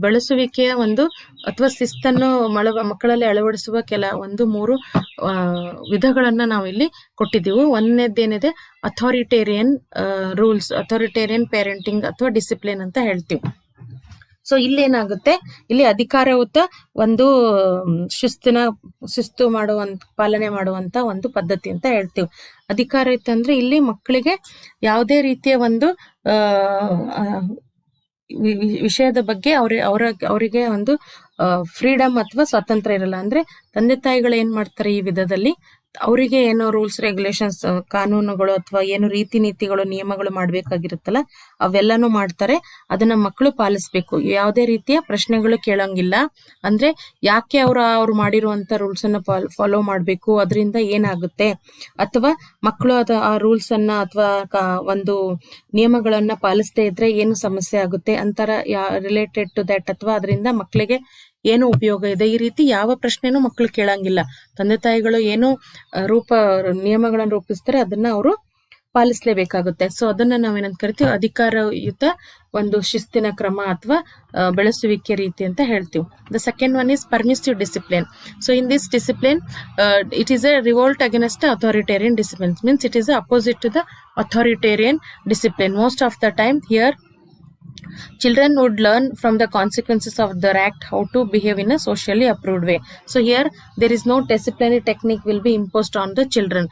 ಬೆಳೆಸುವಿಕೆಯ ಒಂದು ಅಥವಾ ಶಿಸ್ತನ್ನು ಮಕ್ಕಳಲ್ಲಿ ಅಳವಡಿಸುವ ಒಂದು 3 ವಿಧಗಳನ್ನ ನಾವು ಇಲ್ಲಿ ಕೊಟ್ಟಿದ್ದೀವಿ. ಒಂದನೇದೇನಿದೆ ಅಥಾರಿಟೇರಿಯನ್ ರೂಲ್ಸ್, ಅಥಾರಿಟೇರಿಯನ್ ಪೇರೆಂಟಿಂಗ್ ಅಥವಾ ಡಿಸಿಪ್ಲಿನ್ ಅಂತ ಹೇಳ್ತೀವಿ. ಸೊ ಇಲ್ಲೇನಾಗುತ್ತೆ, ಇಲ್ಲಿ ಅಧಿಕಾರಯುತ ಒಂದು ಶಿಸ್ತು ಪಾಲನೆ ಮಾಡುವಂತ ಒಂದು ಪದ್ಧತಿ ಅಂತ ಹೇಳ್ತೀವಿ. ಅಧಿಕಾರಯುತ ಅಂದ್ರೆ ಇಲ್ಲಿ ಮಕ್ಕಳಿಗೆ ಯಾವುದೇ ರೀತಿಯ ಒಂದು ವಿಷಯದ ಬಗ್ಗೆ ಅವರಿಗೆ ಒಂದು ಫ್ರೀಡಮ್ ಅಥವಾ ಸ್ವಾತಂತ್ರ್ಯ ಇರಲ್ಲ. ಅಂದ್ರೆ ತಂದೆ ತಾಯಿಗಳು ಏನ್ ಮಾಡ್ತಾರೆ, ಈ ವಿಧದಲ್ಲಿ ಅವರಿಗೆ ಏನೋ ರೂಲ್ಸ್ ರೆಗ್ಯುಲೇಷನ್ಸ್, ಕಾನೂನುಗಳು ಅಥವಾ ಏನು ರೀತಿ ನೀತಿಗಳು ನಿಯಮಗಳು ಮಾಡ್ಬೇಕಾಗಿರುತ್ತಲ್ಲ ಅವೆಲ್ಲಾನು ಮಾಡ್ತಾರೆ. ಅದನ್ನ ಮಕ್ಕಳು ಪಾಲಿಸ್ಬೇಕು. ಯಾವುದೇ ರೀತಿಯ ಪ್ರಶ್ನೆಗಳು ಕೇಳಂಗಿಲ್ಲ. ಅಂದ್ರೆ ಯಾಕೆ ಅವ್ರು ಮಾಡಿರುವಂತ ರೂಲ್ಸ್ ಅನ್ನ ಫಾಲೋ ಮಾಡ್ಬೇಕು, ಅದರಿಂದ ಏನಾಗುತ್ತೆ, ಅಥವಾ ಮಕ್ಕಳು ಆ ರೂಲ್ಸ್ ಅನ್ನ ಅಥವಾ ಒಂದು ನಿಯಮಗಳನ್ನ ಪಾಲಿಸದೇ ಇದ್ರೆ ಏನು ಸಮಸ್ಯೆ ಆಗುತ್ತೆ ಅಂತರ ರಿಲೇಟೆಡ್ ಟು ದಟ್, ಅಥವಾ ಅದರಿಂದ ಮಕ್ಕಳಿಗೆ ಏನು ಉಪಯೋಗ ಇದೆ, ಈ ರೀತಿ ಯಾವ ಪ್ರಶ್ನೆನೂ ಮಕ್ಕಳು ಕೇಳಂಗಿಲ್ಲ. ತಂದೆ ತಾಯಿಗಳು ಏನು ನಿಯಮಗಳನ್ನು ರೂಪಿಸ್ತಾರೆ ಅದನ್ನ ಅವರು ಪಾಲಿಸಲೇಬೇಕಾಗುತ್ತೆ. ಸೊ ಅದನ್ನ ನಾವೇನಂತ ಕರಿತೀವಿ, ಅಧಿಕಾರಯುತ ಒಂದು ಶಿಸ್ತಿನ ಕ್ರಮ ಅಥವಾ ಬೆಳೆಸುವಿಕೆ ರೀತಿ ಅಂತ ಹೇಳ್ತೀವಿ. The second one is permissive discipline. So in this discipline it is a revolt against authoritarian discipline. Means it is opposite to the authoritarian discipline. Most of the time here children would learn from the consequences of their act how to behave in a socially approved way. So here there is no disciplinary technique will be imposed on the children.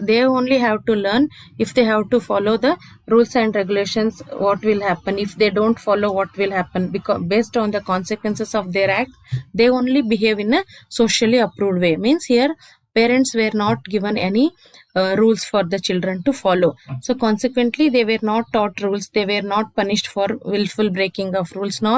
They only have to learn if they have to follow the rules and regulations, what will happen. If they don't follow, what will happen, because based on the consequences of their act they only behave in a socially approved way. Means here parents were not given any rules for the children to follow. So consequently they were not taught rules. They were not punished for willful breaking of rules, nor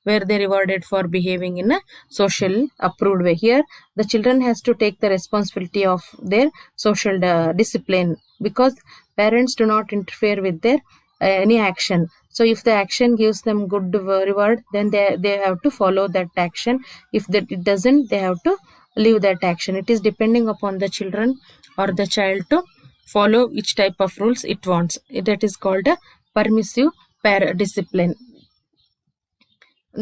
were they rewarded for behaving in a social approved way. Here the children has to take the responsibility of their social discipline, because parents do not interfere with their any action. So if the action gives them good reward, then they have to follow that action. If that it doesn't, they have to leave that action. It is depending upon the children or the child to follow which type of rules it wants. That is called a permissive discipline.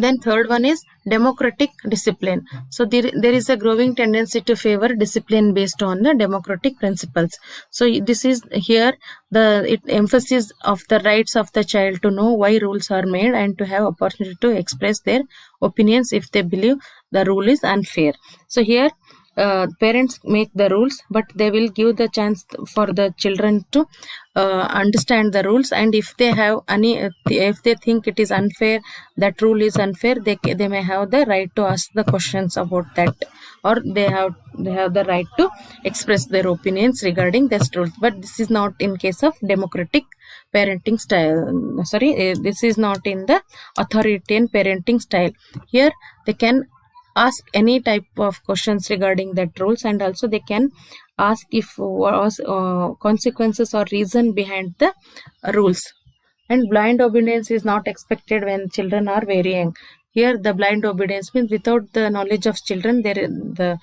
Then third one is democratic discipline. So there is a growing tendency to favor discipline based on the democratic principles. So this is here the emphasis of the rights of the child to know why rules are made and to have opportunity to express their opinions if they believe the rule is unfair. So here parents make the rules, but they will give the chance for the children to understand the rules, and if they think it is unfair, that rule is unfair, they may have the right to ask the questions about that, or they have the right to express their opinions regarding this rule. But this is not in case of democratic parenting style. This is not in the authoritarian parenting style. Here they can ask any type of questions regarding that rules, and also they can ask if was consequences or reason behind the rules. And blind obedience is not expected when children are very young. Here the blind obedience means without the knowledge of children, the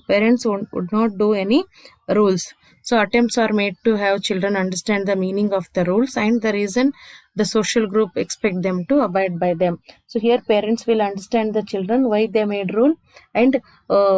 parents would not do any rules. So attempts are made to have children understand the meaning of the rules, and the reason the social group expect them to abide by them. So here parents will understand the children why they made rule, and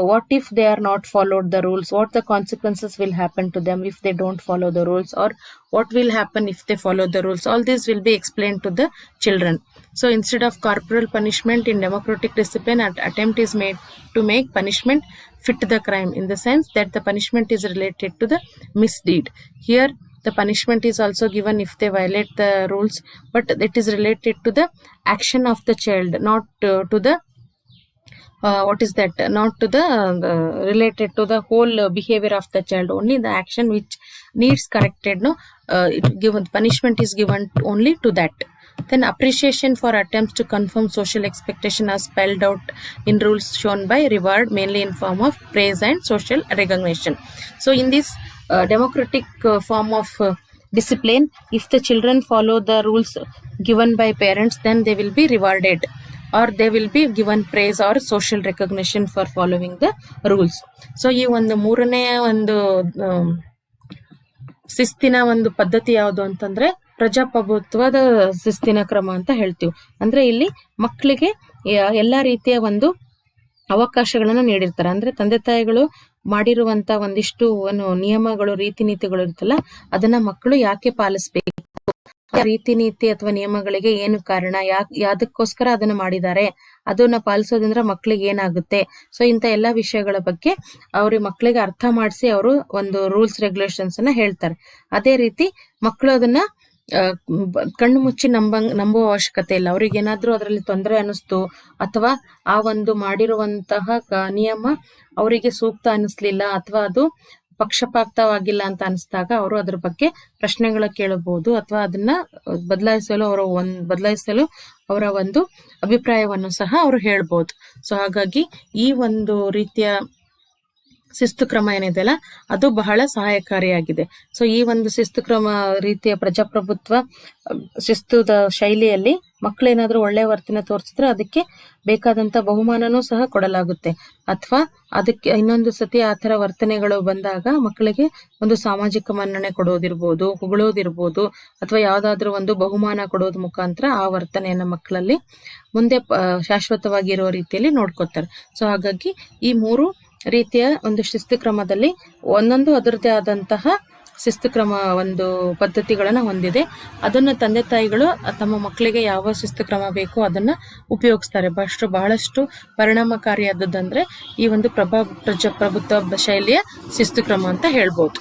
what if they are not followed the rules, what the consequences will happen to them if they don't follow the rules, or what will happen if they follow the rules. All this will be explained to the children. So instead of corporal punishment in democratic discipline, an attempt is made to make punishment fit the crime, in the sense that the punishment is related to the misdeed. Here the punishment is also given if they violate the rules, but it is related to the action of the child, not to the not to the related to the whole behavior of the child, only the action which needs corrected. Punishment is given only to that. Then appreciation for attempts to confirm social expectation are spelled out in rules shown by reward, mainly in form of praise and social recognition. So in this democratic form of discipline, if the children follow the rules given by parents, then they will be rewarded, or they will be given praise or social recognition for following the rules. So ಈ ಒಂದು ಮೂರನೇ ಒಂದು ಶಿಸ್ತಿನ ಒಂದು ಪದ್ಧತಿ ಯಾವುದು ಅಂತಂದ್ರೆ ಪ್ರಜಾಪ್ರಭುತ್ವದ ಶಿಸ್ತಿನ ಕ್ರಮ ಅಂತ ಹೇಳ್ತೀವಿ. ಅಂದ್ರೆ ಇಲ್ಲಿ ಮಕ್ಕಳಿಗೆ ಎಲ್ಲಾ ರೀತಿಯ ಒಂದು ಅವಕಾಶಗಳನ್ನ ನೀಡಿರ್ತಾರೆ. ಅಂದ್ರೆ ತಂದೆ ತಾಯಿಗಳು ಮಾಡಿರುವಂತ ಒಂದಿಷ್ಟು ನಿಯಮಗಳು, ರೀತಿ ನೀತಿಗಳು ಇರುತ್ತಲ್ಲ, ಅದನ್ನ ಮಕ್ಕಳು ಯಾಕೆ ಪಾಲಿಸ್ಬೇಕು, ರೀತಿ ನೀತಿ ಅಥವಾ ನಿಯಮಗಳಿಗೆ ಏನು ಕಾರಣ, ಯಾದಕ್ಕೋಸ್ಕರ ಅದನ್ನ ಮಾಡಿದ್ದಾರೆ, ಅದನ್ನ ಪಾಲಿಸೋದ್ರಿಂದ ಮಕ್ಕಳಿಗೆ ಏನಾಗುತ್ತೆ. ಸೊ ಇಂತ ಎಲ್ಲಾ ವಿಷಯಗಳ ಬಗ್ಗೆ ಅವ್ರಿಗೆ ಮಕ್ಕಳಿಗೆ ಅರ್ಥ ಮಾಡಿಸಿ ಅವರು ಒಂದು ರೂಲ್ಸ್ ರೆಗ್ಯುಲೇಷನ್ಸ್ ಅನ್ನ ಹೇಳ್ತಾರೆ. ಅದೇ ರೀತಿ ಮಕ್ಕಳು ಅದನ್ನ ಕಣ್ಣು ಮುಚ್ಚಿ ನಂಬುವ ಅವಶ್ಯಕತೆ ಇಲ್ಲ. ಅವ್ರಿಗೆ ಏನಾದ್ರೂ ಅದರಲ್ಲಿ ತೊಂದರೆ ಅನಿಸ್ತು, ಅಥವಾ ಆ ಒಂದು ಮಾಡಿರುವಂತಹ ನಿಯಮ ಅವರಿಗೆ ಸೂಕ್ತ ಅನಿಸ್ಲಿಲ್ಲ, ಅಥವಾ ಅದು ಪಕ್ಷಪಾತವಾಗಿಲ್ಲ ಅಂತ ಅನಿಸಿದಾಗ ಅವರು ಅದ್ರ ಬಗ್ಗೆ ಪ್ರಶ್ನೆಗಳ ಕೇಳಬಹುದು, ಅಥವಾ ಅದನ್ನ ಬದಲಾಯಿಸಲು ಅವರ ಒಂದು ಅಭಿಪ್ರಾಯವನ್ನು ಸಹ ಅವರು ಹೇಳ್ಬೋದು. ಸೊ ಹಾಗಾಗಿ ಈ ಒಂದು ರೀತಿಯ ಶಿಸ್ತು ಕ್ರಮ ಏನಿದೆಯಲ್ಲ, ಅದು ಬಹಳ ಸಹಾಯಕಾರಿಯಾಗಿದೆ. ಸೊ ಈ ಒಂದು ಶಿಸ್ತು ಕ್ರಮ ರೀತಿಯ ಪ್ರಜಾಪ್ರಭುತ್ವ ಶಿಸ್ತುದ ಶೈಲಿಯಲ್ಲಿ ಮಕ್ಕಳೇನಾದ್ರೂ ಒಳ್ಳೆ ವರ್ತನೆ ತೋರಿಸಿದ್ರೆ ಅದಕ್ಕೆ ಬೇಕಾದಂತ ಬಹುಮಾನನೂ ಸಹ ಕೊಡಲಾಗುತ್ತೆ, ಅಥವಾ ಅದಕ್ಕೆ ಇನ್ನೊಂದು ಸತಿ ಆ ತರ ವರ್ತನೆಗಳು ಬಂದಾಗ ಮಕ್ಕಳಿಗೆ ಒಂದು ಸಾಮಾಜಿಕ ಮನ್ನಣೆ ಕೊಡೋದಿರ್ಬೋದು, ಹೊಗಳೋದಿರ್ಬೋದು, ಅಥವಾ ಯಾವ್ದಾದ್ರು ಒಂದು ಬಹುಮಾನ ಕೊಡೋದ್ ಮುಖಾಂತರ ಆ ವರ್ತನೆಯನ್ನ ಮಕ್ಕಳಲ್ಲಿ ಮುಂದೆ ಶಾಶ್ವತವಾಗಿರೋ ರೀತಿಯಲ್ಲಿ ನೋಡ್ಕೊತಾರೆ. ಸೊ ಹಾಗಾಗಿ ಈ ಮೂರು ರೀತಿಯ ಒಂದು ಶಿಸ್ತು ಕ್ರಮದಲ್ಲಿ ಒಂದೊಂದು ಅದರದೇ ಆದಂತಹ ಶಿಸ್ತು ಕ್ರಮ ಒಂದು ಪದ್ಧತಿಗಳನ್ನ ಹೊಂದಿದೆ. ಅದನ್ನ ತಂದೆ ತಾಯಿಗಳು ತಮ್ಮ ಮಕ್ಕಳಿಗೆ ಯಾವ ಶಿಸ್ತು ಕ್ರಮ ಬೇಕೋ ಅದನ್ನ ಉಪಯೋಗಿಸ್ತಾರೆ. ಬಹಳಷ್ಟು ಪರಿಣಾಮಕಾರಿಯಾದದ್ದಂದ್ರೆ ಈ ಒಂದು ಪ್ರಜಾಪ್ರಭುತ್ವ ಶೈಲಿಯ ಶಿಸ್ತು ಕ್ರಮ ಅಂತ ಹೇಳ್ಬೋದು.